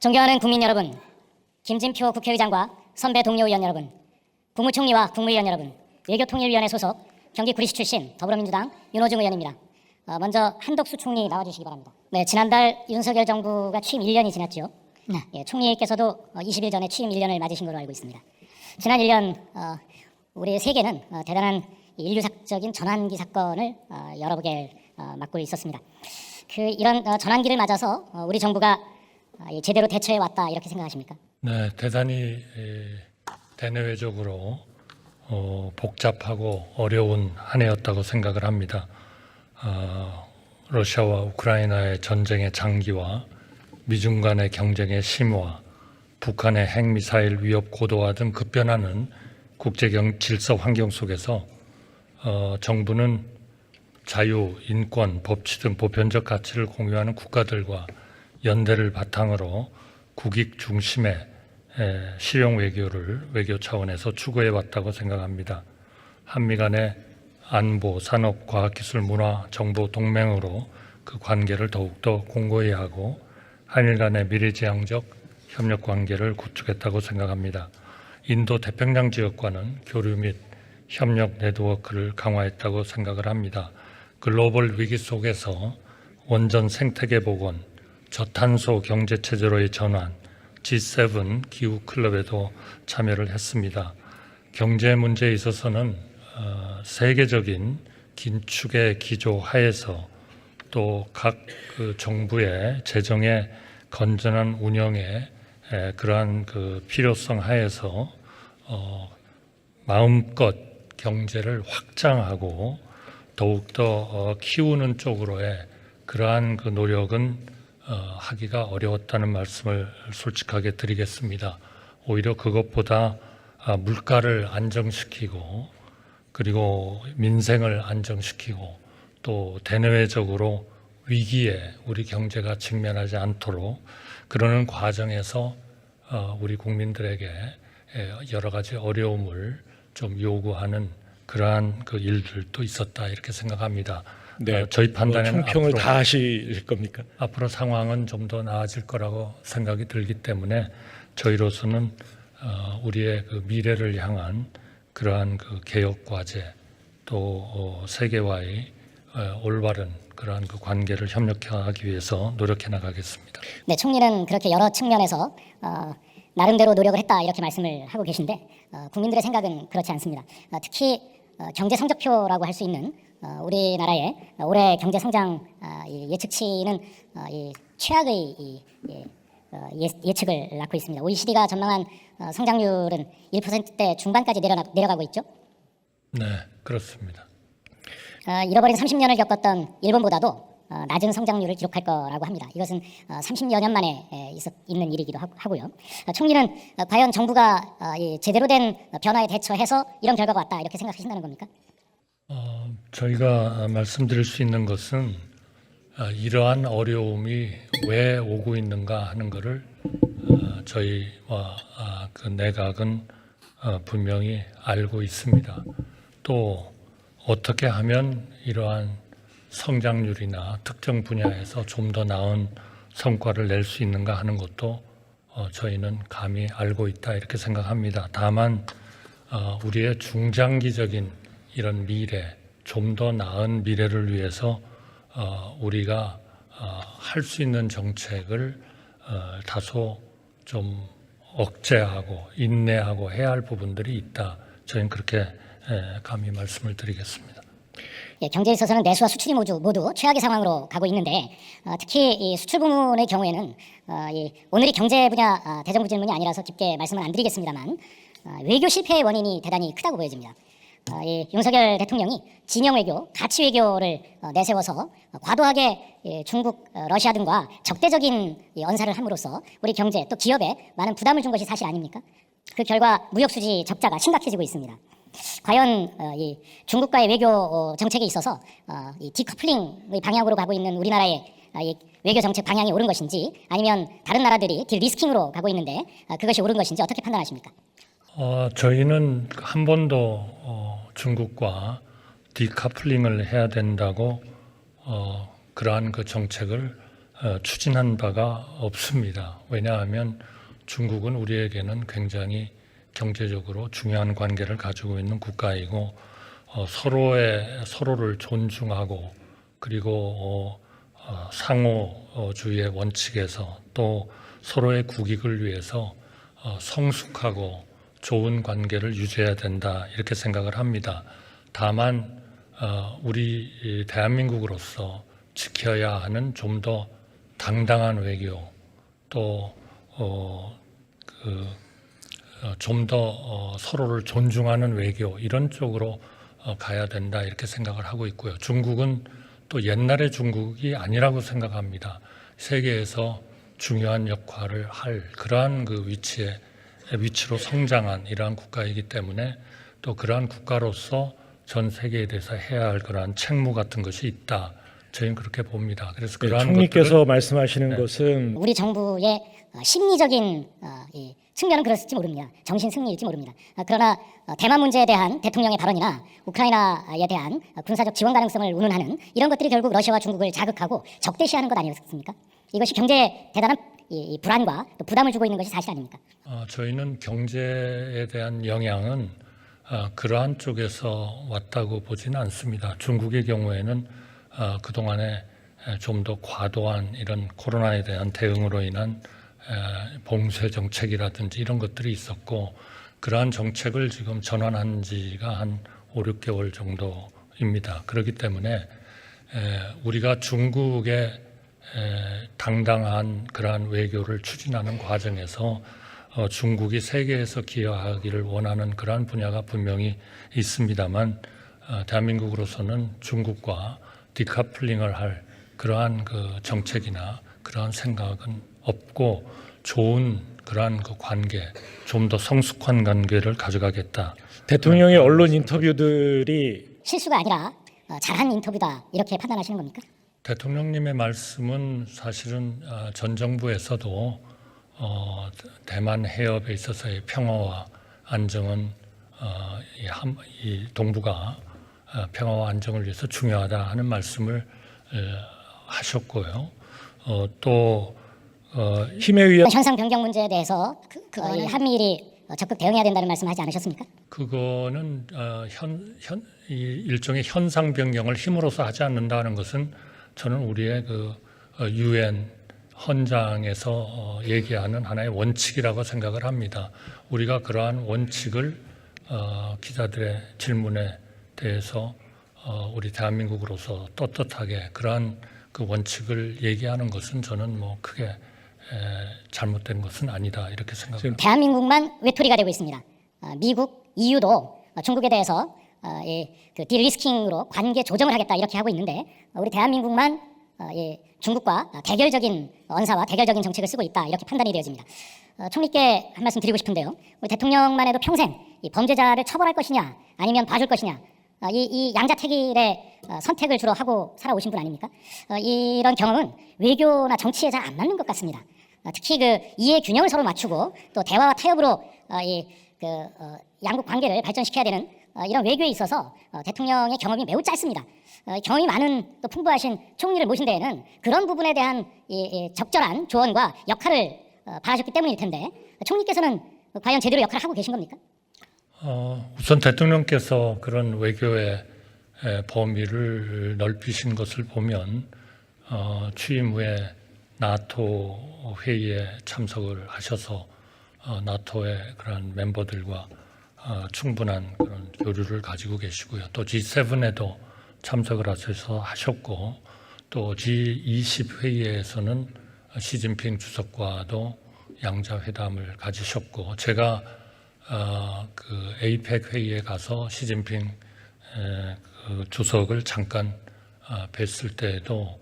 존경하는 국민 여러분, 김진표 국회의장과 선배 동료 의원 여러분, 국무총리와 국무위원 여러분, 외교통일위원회 소속 경기 구리시 출신 더불어민주당 윤호중 의원입니다. 먼저 한덕수 총리 나와주시기 바랍니다. 네, 지난달 윤석열 정부가 취임 1년이 지났죠. 예, 총리께서도 20일 전에 취임 1년을 맞으신 걸로 알고 있습니다. 지난 1년 우리 세계는 대단한 인류학적인 전환기 사건을 여러 개 맞고 있었습니다. 이런 전환기를 맞아서 우리 정부가 제대로 대처해 왔다 이렇게 생각하십니까? 네, 대단히 대내외적으로 복잡하고 어려운 한 해였다고 생각을 합니다. 러시아와 우크라이나의 전쟁의 장기화, 미중 간의 경쟁의 심화, 북한의 핵미사일 위협 고도화 등 급변하는 국제 질서 환경 속에서 정부는 자유, 인권, 법치 등 보편적 가치를 공유하는 국가들과 연대를 바탕으로 국익 중심의 실용 외교를 외교 차원에서 추구해 왔다고 생각합니다. 한미 간의 안보, 산업, 과학기술, 문화, 정보 동맹으로 그 관계를 더욱더 공고히 하고 한일 간의 미래지향적 협력 관계를 구축했다고 생각합니다. 인도 태평양 지역과는 교류 및 협력 네트워크를 강화했다고 생각을 합니다. 글로벌 위기 속에서 원전 생태계 복원, 저탄소 경제체제로의 전환, G7 기후 클럽에도 참여를 했습니다. 경제 문제에 있어서는 세계적인 긴축의 기조 하에서 또 각 정부의 재정의 건전한 운영에 그러한 필요성 하에서 마음껏 경제를 확장하고 더욱더 키우는 쪽으로의 그러한 노력은 하기가 어려웠다는 말씀을 솔직하게 드리겠습니다. 오히려 그것보다 물가를 안정시키고 그리고 민생을 안정시키고 또 대내외적으로 위기에 우리 경제가 직면하지 않도록 그러는 과정에서 우리 국민들에게 여러 가지 어려움을 좀 요구하는 그러한 일들도 있었다 이렇게 생각합니다. 네, 저희 판단에는 총평을 다 하실 겁니까? 앞으로 상황은 좀 더 나아질 거라고 생각이 들기 때문에 저희로서는 우리의 미래를 향한 그러한 개혁 과제 또 세계와의 올바른 그러한 관계를 협력하기 위해서 노력해 나가겠습니다. 네, 총리는 그렇게 여러 측면에서 나름대로 노력을 했다 이렇게 말씀을 하고 계신데 국민들의 생각은 그렇지 않습니다. 특히 경제 성적표라고 할 수 있는 우리나라의 올해 경제 성장 예측치는 최악의 예측을 낳고 있습니다. OECD가 전망한 성장률은 1%대 중반까지 내려가고 있죠. 네, 그렇습니다. 잃어버린 30년을 겪었던 일본보다도 낮은 성장률을 기록할 거라고 합니다. 이것은 30여 년 만에 있는 일이기도 하고요. 총리는 과연 정부가 제대로 된 변화에 대처해서 이런 결과가 왔다 이렇게 생각하신다는 겁니까? 저희가 말씀드릴 수 있는 것은 이러한 어려움이 왜 오고 있는가 하는 것을 저희와 내각은 분명히 알고 있습니다. 또 어떻게 하면 이러한 성장률이나 특정 분야에서 좀 더 나은 성과를 낼 수 있는가 하는 것도 저희는 감히 알고 있다 이렇게 생각합니다. 다만 우리의 중장기적인 이런 미래, 좀 더 나은 미래를 위해서 우리가 할 수 있는 정책을 다소 좀 억제하고 인내하고 해야 할 부분들이 있다. 저희는 그렇게 감히 말씀을 드리겠습니다. 경제에 있어서는 내수와 수출이 모두 최악의 상황으로 가고 있는데 특히 이 수출 부문의 경우에는 오늘이 경제 분야 대정부 질문이 아니라서 깊게 말씀을 안 드리겠습니다만 외교 실패의 원인이 대단히 크다고 보여집니다. 윤석열 대통령이 진영 외교, 가치 외교를 내세워서 과도하게 중국, 러시아 등과 적대적인 언사를 함으로써 우리 경제 또 기업에 많은 부담을 준 것이 사실 아닙니까? 그 결과 무역 수지 적자가 심각해지고 있습니다. 과연 중국과의 외교 정책에 있어서 이 디커플링의 방향으로 가고 있는 우리나라의 외교 정책 방향이 옳은 것인지 아니면 다른 나라들이 딜리스킹으로 가고 있는데 그것이 옳은 것인지 어떻게 판단하십니까? 저희는 한 번도 중국과 디커플링을 해야 된다고 그러한 정책을 추진한 바가 없습니다. 왜냐하면 중국은 우리에게는 굉장히 경제적으로 중요한 관계를 가지고 있는 국가이고 서로를 존중하고 그리고 상호주의의 원칙에서 또 서로의 국익을 위해서 성숙하고 좋은 관계를 유지해야 된다 이렇게 생각을 합니다. 다만 우리 대한민국으로서 지켜야 하는 좀 더 당당한 외교 또 좀 더 서로를 존중하는 외교 이런 쪽으로 가야 된다 이렇게 생각을 하고 있고요. 중국은 또 옛날의 중국이 아니라고 생각합니다. 세계에서 중요한 역할을 할 그러한 그 위치로 성장한 이러한 국가이기 때문에 또 그러한 국가로서 전 세계에 대해서 해야 할 그러한 책무 같은 것이 있다. 저희는 그렇게 봅니다. 그래서 그러한 총리께서 말씀하시는 것은 우리 정부의 심리적인 이 측면은 그렇을지 모릅니다. 정신 승리일지 모릅니다. 그러나 대만 문제에 대한 대통령의 발언이나 우크라이나에 대한 군사적 지원 가능성을 운운하는 이런 것들이 결국 러시아와 중국을 자극하고 적대시하는 것 아니었습니까? 이것이 경제에 대단한 이 불안과 또 부담을 주고 있는 것이 사실 아닙니까? 저희는 경제에 대한 영향은 그러한 쪽에서 왔다고 보지는 않습니다. 중국의 경우에는 그동안에 좀 더 과도한 이런 코로나에 대한 대응으로 인한 봉쇄 정책이라든지 이런 것들이 있었고 그러한 정책을 지금 전환한 지가 한 5, 6개월 정도입니다. 그렇기 때문에 우리가 중국의 당당한 그러한 외교를 추진하는 과정에서 중국이 세계에서 기여하기를 원하는 그러한 분야가 분명히 있습니다만 대한민국으로서는 중국과 디커플링을 할 그러한 그 정책이나 그러한 생각은 없고 좋은 그러한 그 관계, 좀 더 성숙한 관계를 가져가겠다. 대통령의 언론 인터뷰들이 실수가 아니라 잘한 인터뷰다 이렇게 판단하시는 겁니까? 대통령님의 말씀은 사실은 전 정부에서도 대만 해협에 있어서의 평화와 안정은 이 동북아 평화와 안정을 위해서 중요하다 하는 말씀을 하셨고요. 또 힘에 의한 현상 변경 문제에 대해서 이 한미일이 적극 대응해야 된다는 말씀하지 않으셨습니까? 그거는 이 일종의 현상 변경을 힘으로써 하지 않는다는 것은 저는 우리의 그 UN 헌장에서 얘기하는 하나의 원칙이라고 생각을 합니다. 우리가 그러한 원칙을 기자들의 질문에 대해서 우리 대한민국으로서 떳떳하게 그러한 그 원칙을 얘기하는 것은 저는 뭐 크게 잘못된 것은 아니다 이렇게 생각합니다. 대한민국만 외톨이가 되고 있습니다. 미국, EU도 중국에 대해서 그 딜리스킹으로 관계 조정을 하겠다 이렇게 하고 있는데 우리 대한민국만 중국과 대결적인 언사와 대결적인 정책을 쓰고 있다 이렇게 판단이 되어집니다. 총리께 한 말씀 드리고 싶은데요. 우리 대통령만 해도 평생 이 범죄자를 처벌할 것이냐 아니면 봐줄 것이냐 이 양자택일의 선택을 주로 하고 살아오신 분 아닙니까? 이런 경험은 외교나 정치에 잘 안 맞는 것 같습니다. 특히 그 이해 균형을 서로 맞추고 또 대화와 타협으로 양국 관계를 발전시켜야 되는 이런 외교에 있어서 대통령의 경험이 매우 짧습니다. 경험이 많은 또 풍부하신 총리를 모신 데에는 그런 부분에 대한 적절한 조언과 역할을 바라셨기 때문일 텐데 총리께서는 과연 제대로 역할을 하고 계신 겁니까? 우선 대통령께서 그런 외교의 범위를 넓히신 것을 보면 취임 후에 나토 회의에 참석을 하셔서 나토의 그런 멤버들과 충분한 그런 교류를 가지고 계시고요. 또 G7에도 참석을 하셨고 또 G20 회의에서는 시진핑 주석과도 양자 회담을 가지셨고 제가 그 에이펙 회의에 가서 시진핑 그 주석을 잠깐 뵀을 때에도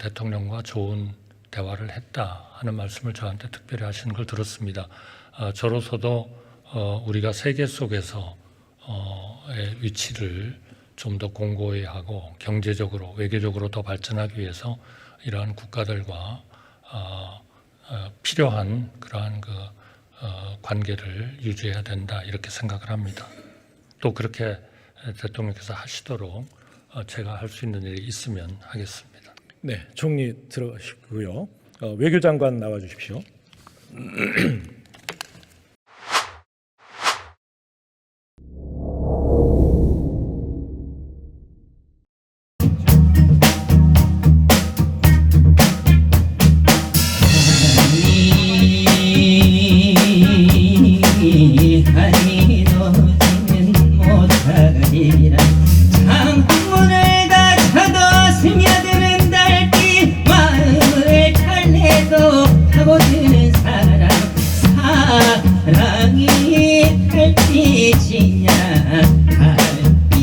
대통령과 좋은 대화를 했다 하는 말씀을 저한테 특별히 하시는 걸 들었습니다. 저로서도 우리가 세계 속에서의 위치를 좀 더 공고히 하고 경제적으로 외교적으로 더 발전하기 위해서 이러한 국가들과 필요한 그러한 그 관계를 유지해야 된다 이렇게 생각을 합니다. 또 그렇게 대통령께서 하시도록 제가 할 수 있는 일이 있으면 하겠습니다. 네, 총리 들어가시고요. 외교장관 나와 주십시오.